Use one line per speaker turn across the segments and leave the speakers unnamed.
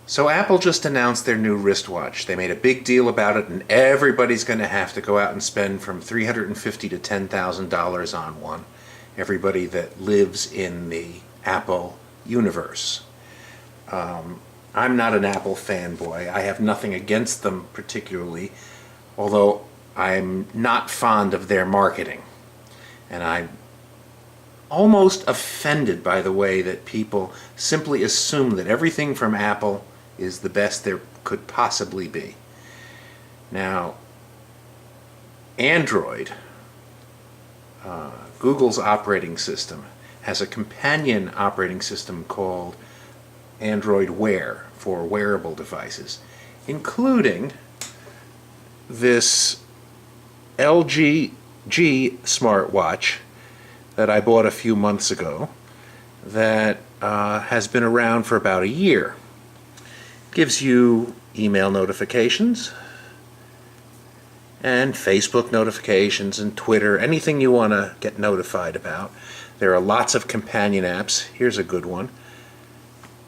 So Apple just announced their new wristwatch. They made a big deal about it, and everybody's going to have to go out and spend from $350 to $10,000 on one. Everybody that lives in the Apple universe. I'm not an Apple fanboy. I have nothing against them particularly, although I'm not fond of their marketing. And I'm almost offended by the way that people simply assume that everything from Apple is the best there could possibly be. Now, Android, Google's operating system, has a companion operating system called Android Wear for wearable devices, including this LG G smartwatch that I bought a few months ago that has been around for about a year. Gives you email notifications and Facebook notifications and Twitter, anything you want to get notified about. There are lots of companion apps. Here's a good one.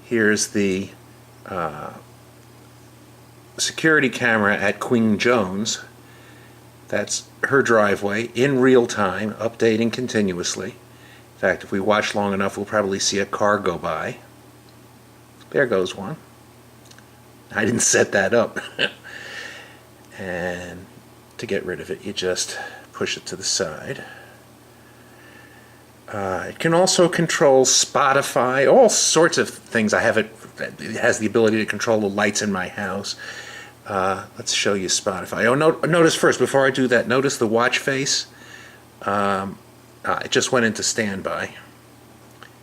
Here's the security camera at Queen Jones. That's her driveway in real time, updating continuously. In fact, if we watch long enough, we'll probably see a car go by. There goes one. I didn't set that up. And to get rid of it, you just push it to the side. It can also control Spotify, all sorts of things. It has the ability to control the lights in my house. Let's show you Spotify. Oh, notice first, before I do that, notice the watch face. It just went into standby.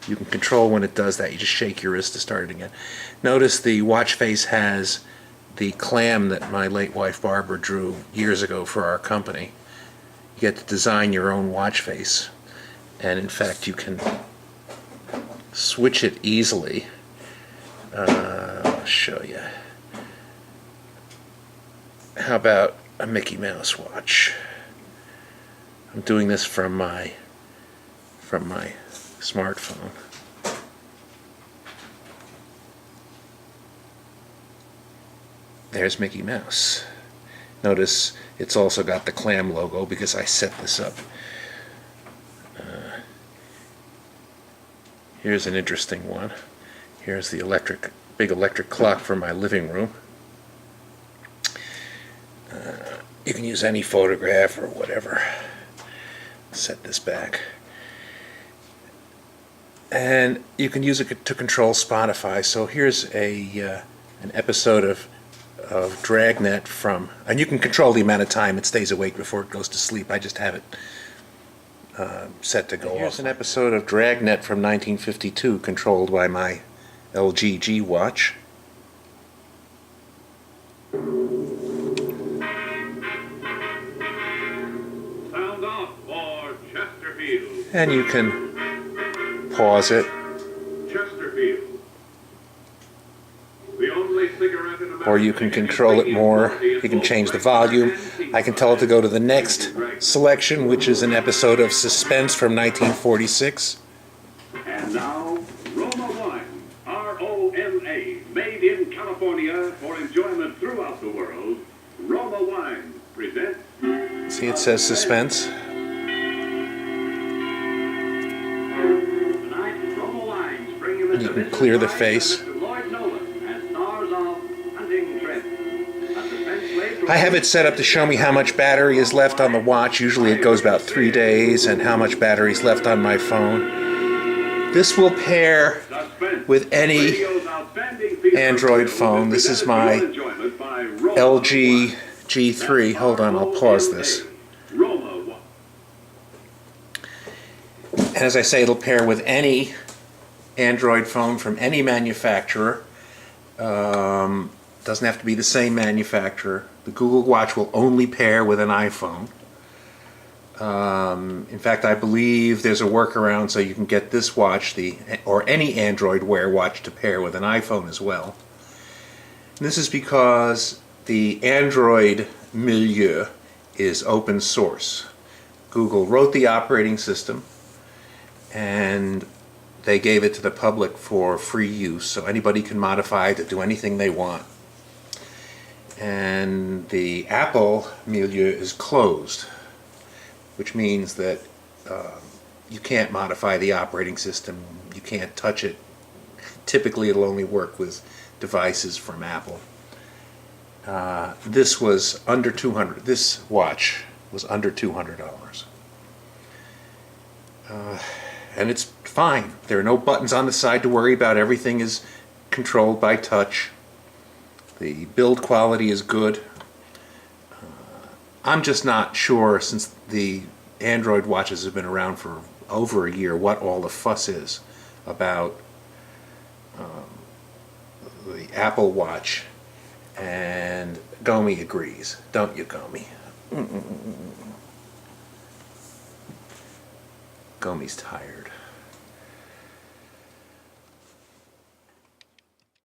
You can control when it does that. You just shake your wrist to start it again. Notice the watch face has the clam that my late wife Barbara drew years ago for our company. You get to design your own watch face. And in fact, you can switch it easily. I'll show you. How about a Mickey Mouse watch? I'm doing this from my smartphone. There's Mickey Mouse. Notice it's also got the clam logo because I set this up. Here's an interesting one. Here's the big electric clock for my living room. You can use any photograph or whatever. Set this back. And you can use it to control Spotify. So here's an episode of Dragnet from, and you can control the amount of time it stays awake before it goes to sleep. I just have it set to go off. Here's an episode of Dragnet from 1952 controlled by my LG G watch.
Sound off for Chesterfield.
And you can pause it.
Chesterfield. The only cigarette in America.
Or you can control it more. You can change the volume. I can tell it to go to the next selection, which is an episode of Suspense from 1946.
And now, Roma Wine, R-O-M-A, made in California for enjoyment throughout the world. Roma Wine presents.
See, it says Suspense.
Tonight, Roma Wines bring you
You can clear the face. I have it set up to show me how much battery is left on the watch. Usually it goes about 3 days, and how much battery is left on my phone. This will pair with any Android phone. This is my LG G3. Hold on, I'll pause this. And as I say, it'll pair with any Android phone from any manufacturer. Doesn't have to be the same manufacturer. The Google Watch will only pair with an iPhone. In fact, I believe there's a workaround so you can get this watch, or any Android Wear watch, to pair with an iPhone as well. And this is because the Android milieu is open source. Google wrote the operating system, and they gave it to the public for free use, so anybody can modify it to do anything they want. And the Apple milieu is closed, which means that you can't modify the operating system, you can't touch it. Typically it'll only work with devices from Apple. This was under $200. This watch was under $200. And it's fine. There are no buttons on the side to worry about. Everything is controlled by touch. The build quality is good. I'm just not sure, since the Android watches have been around for over a year, what all the fuss is about the Apple Watch. And Gomi agrees, don't you, Gomi? Gomi's tired.